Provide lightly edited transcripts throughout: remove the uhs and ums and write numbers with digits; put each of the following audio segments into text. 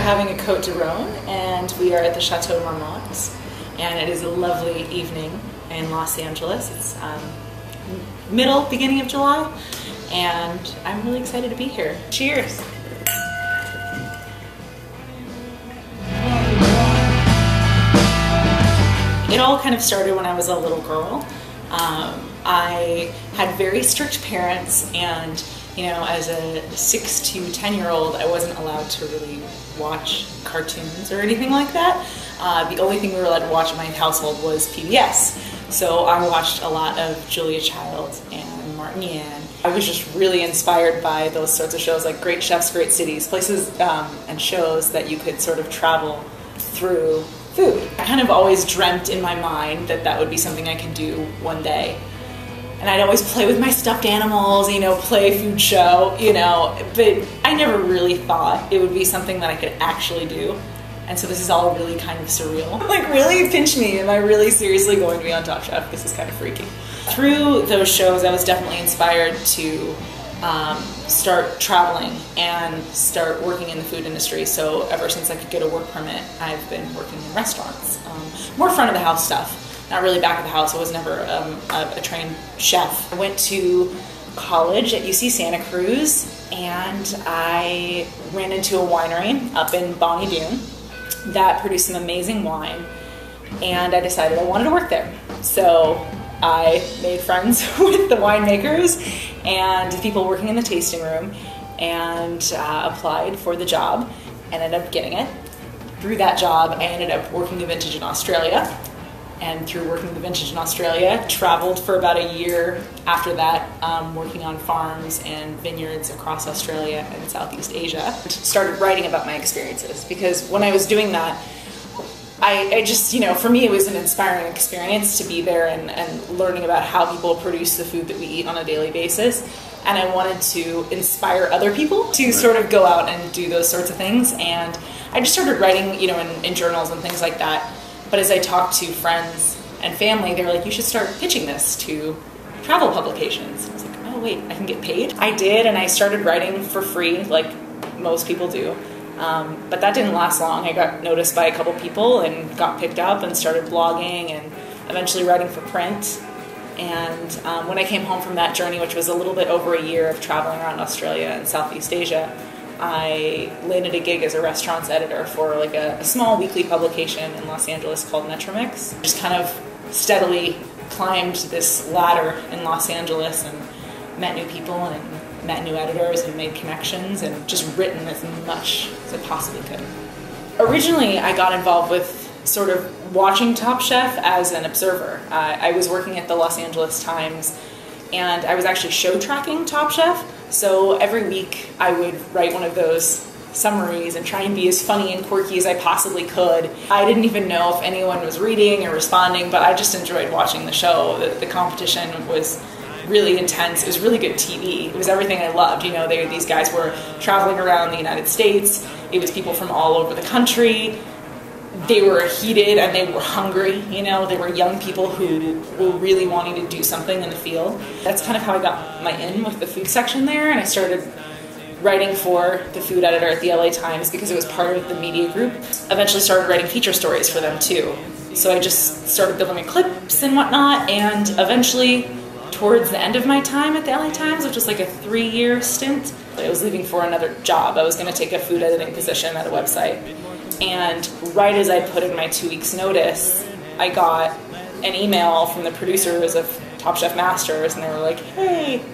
having a Côte de Rhône, and we are at the Chateau Marmont, and it is a lovely evening in Los Angeles. It's beginning of July, and I'm really excited to be here. Cheers! It all kind of started when I was a little girl. I had very strict parents, and you know, as a 6 to 10-year-old, I wasn't allowed to really watch cartoons or anything like that. The only thing we were allowed to watch in my household was PBS. So I watched a lot of Julia Child and Martin Yan. I was just really inspired by those sorts of shows, like Great Chefs, Great Cities, places and shows that you could sort of travel through food. I kind of always dreamt in my mind that that would be something I could do one day. And I'd always play with my stuffed animals, you know, play a food show, you know, but I never really thought it would be something that I could actually do. And so this is all really kind of surreal. Like, really, pinch me, am I really seriously going to be on Top Chef? This is kind of freaky. Through those shows, I was definitely inspired to start traveling and start working in the food industry. So ever since I could get a work permit, I've been working in restaurants. More front of the house stuff. Not really back of the house. I was never a trained chef. I went to college at UC Santa Cruz, and I ran into a winery up in Bonnie Doon that produced some amazing wine, and I decided I wanted to work there. So I made friends with the winemakers and people working in the tasting room, and applied for the job and ended up getting it. Through that job, I ended up working the vintage in Australia. And through working the vintage in Australia, traveled for about a year after that, working on farms and vineyards across Australia and Southeast Asia. Started writing about my experiences, because when I was doing that, I just, you know, for me it was an inspiring experience to be there and learning about how people produce the food that we eat on a daily basis. And I wanted to inspire other people to sort of go out and do those sorts of things. And I just started writing, you know, in journals and things like that. But as I talked to friends and family, they were like, you should start pitching this to travel publications. I was like, oh wait, I can get paid? I did, and I started writing for free, like most people do. But that didn't last long. I got noticed by a couple people and got picked up and started blogging and eventually writing for print. And when I came home from that journey, which was a little bit over a year of traveling around Australia and Southeast Asia, I landed a gig as a restaurants editor for like a small weekly publication in Los Angeles called Metromix. Just kind of steadily climbed this ladder in Los Angeles and met new people and met new editors and made connections and just written as much as I possibly could. Originally, I got involved with sort of watching Top Chef as an observer. I was working at the Los Angeles Times, and I was actually show tracking Top Chef. So every week I would write one of those summaries and try and be as funny and quirky as I possibly could. I didn't even know if anyone was reading or responding, but I just enjoyed watching the show. The competition was really intense. It was really good TV. It was everything I loved. You know, these guys were traveling around the United States. It was people from all over the country. They were heated and they were hungry, you know, they were young people who were really wanting to do something in the field. That's kind of how I got my in with the food section there, and I started writing for the food editor at the LA Times because it was part of the media group. Eventually started writing feature stories for them too. So I just started building my clips and whatnot, and eventually towards the end of my time at the LA Times, which was like a 3-year stint, I was leaving for another job. I was going to take a food editing position at a website. And right as I put in my 2 weeks notice, I got an email from the producers of Top Chef Masters, and they were like, hey,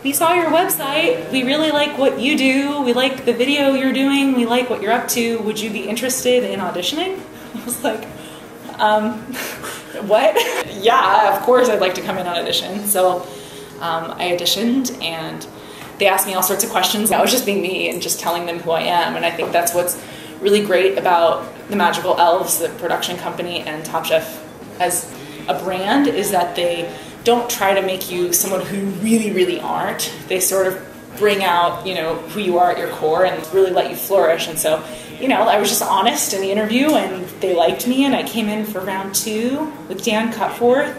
we saw your website, we really like what you do, we like the video you're doing, we like what you're up to, would you be interested in auditioning? I was like, what? Yeah, of course I'd like to come in on audition. So I auditioned, and they asked me all sorts of questions. I was just being me and just telling them who I am, and I think that's what's really great about the Magical Elves, the production company, and Top Chef as a brand, is that they don't try to make you someone who you really, really aren't. They sort of bring out, you know, who you are at your core and really let you flourish. And so, you know, I was just honest in the interview, and they liked me, and I came in for round 2 with Dan Cutforth,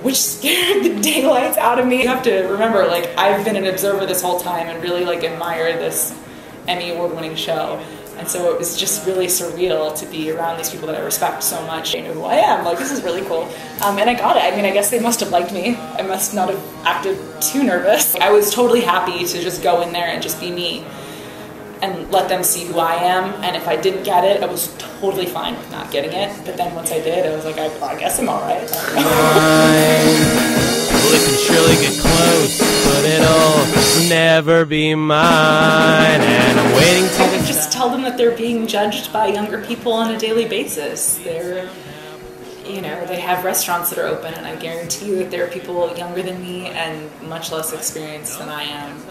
which scared the daylights out of me. You have to remember, like, I've been an observer this whole time and really, like, admire this Emmy award-winning show. And so it was just really surreal to be around these people that I respect so much. I know who I am, like, this is really cool. And I got it. I mean, I guess they must have liked me. I must not have acted too nervous. I was totally happy to just go in there and just be me and let them see who I am. And if I didn't get it, I was totally fine with not getting it. But then once I did, I was like, I guess I'm all right. Well, it can surely get close, but it'll never be mine. And I'm waiting to I would just tell them that they're being judged by younger people on a daily basis. They're, you know, they have restaurants that are open, and I guarantee you that there are people younger than me and much less experienced than I am,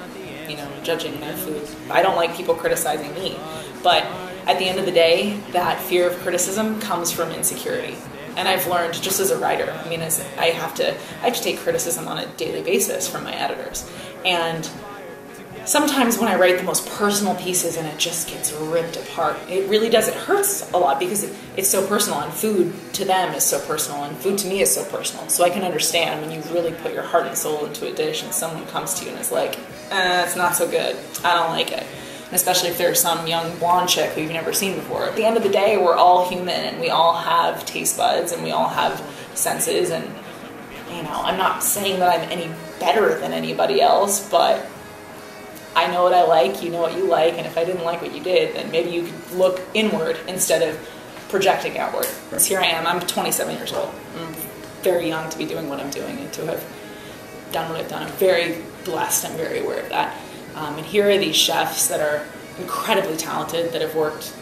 you know, judging their food. I don't like people criticizing me, but at the end of the day, that fear of criticism comes from insecurity. And I've learned, just as a writer, I mean, I have to take criticism on a daily basis from my editors. And sometimes when I write the most personal pieces and it just gets ripped apart, it really does. It hurts a lot because it's so personal, and food to them is so personal, and food to me is so personal. So I can understand when you really put your heart and soul into a dish and someone comes to you and is like, it's not so good, I don't like it. And especially if there's some young blonde chick who you've never seen before. At the end of the day, we're all human, and we all have taste buds, and we all have senses, and, you know, I'm not saying that I'm any better than anybody else, but I know what I like, you know what you like, and if I didn't like what you did, then maybe you could look inward instead of projecting outward. Because here I am, I'm 27 years old. I'm very young to be doing what I'm doing and to have done what I've done. I'm very blessed, I'm very aware of that. And here are these chefs that are incredibly talented, that have worked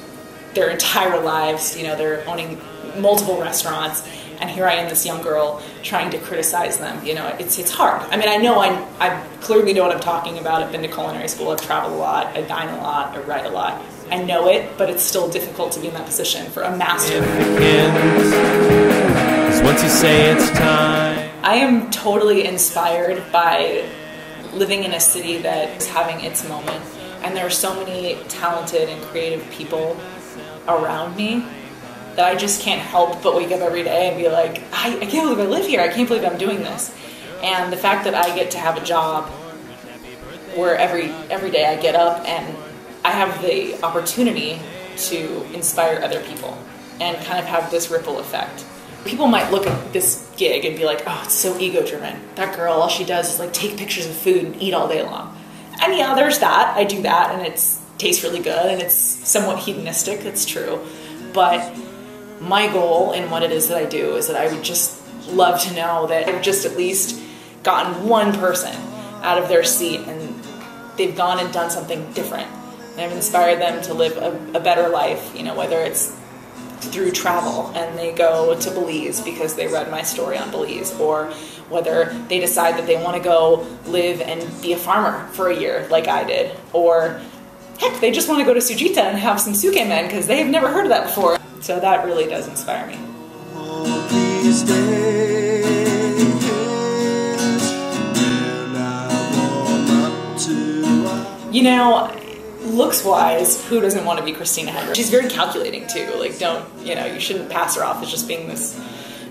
their entire lives, you know, they're owning multiple restaurants, and here I am, this young girl, trying to criticize them. You know, it's hard. I mean, I clearly know what I'm talking about. I've been to culinary school, I've traveled a lot, I dine a lot, I write a lot. I know it, but it's still difficult to be in that position for a master. Once you say it's time. I am totally inspired by living in a city that is having its moment, and there are so many talented and creative people around me that I just can't help but wake up every day and be like, I can't believe I live here, I can't believe I'm doing this. And the fact that I get to have a job where every day I get up and I have the opportunity to inspire other people and kind of have this ripple effect. People might look at this gig and be like, oh, it's so ego-driven. That girl, all she does is like take pictures of food and eat all day long. And yeah, there's that. I do that, and it tastes really good, and it's somewhat hedonistic, it's true. But my goal in what it is that I do is that I would just love to know that I've just at least gotten one person out of their seat and they've gone and done something different. And I've inspired them to live a better life, you know, whether it's through travel and they go to Belize because they read my story on Belize, or whether they decide that they want to go live and be a farmer for a year like I did, or heck, they just want to go to Sujita and have some suke men because they have never heard of that before. So that really does inspire me. You know, looks-wise, who doesn't want to be Christina Hedger? She's very calculating too. Like, you shouldn't pass her off as just being this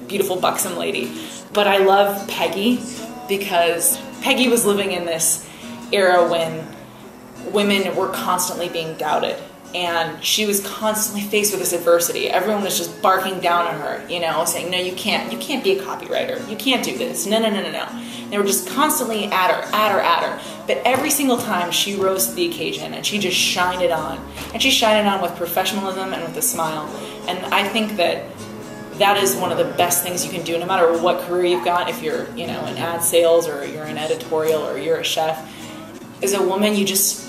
beautiful, buxom lady. But I love Peggy because Peggy was living in this era when women were constantly being doubted. And she was constantly faced with this adversity. Everyone was just barking down on her, you know, saying, no, you can't be a copywriter. You can't do this. No. They were just constantly at her. But every single time she rose to the occasion and she just shined it on. And she shined it on with professionalism and with a smile. And I think that is one of the best things you can do, no matter what career you've got, if you're, you know, in ad sales or you're in editorial or you're a chef. As a woman, you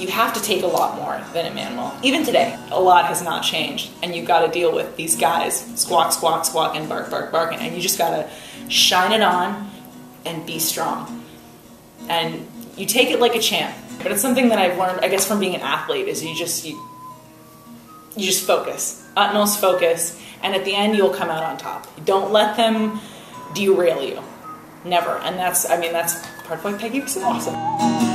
have to take a lot more than a man will. Even today, a lot has not changed, and you've got to deal with these guys squawk, squawk, squawk, and bark, bark, barking, and you just got to shine it on and be strong. And you take it like a champ. But it's something that I've learned, I guess, from being an athlete, is you just focus, utmost focus, and at the end you'll come out on top. Don't let them derail you. Never. And that's part of why Peggy was so awesome.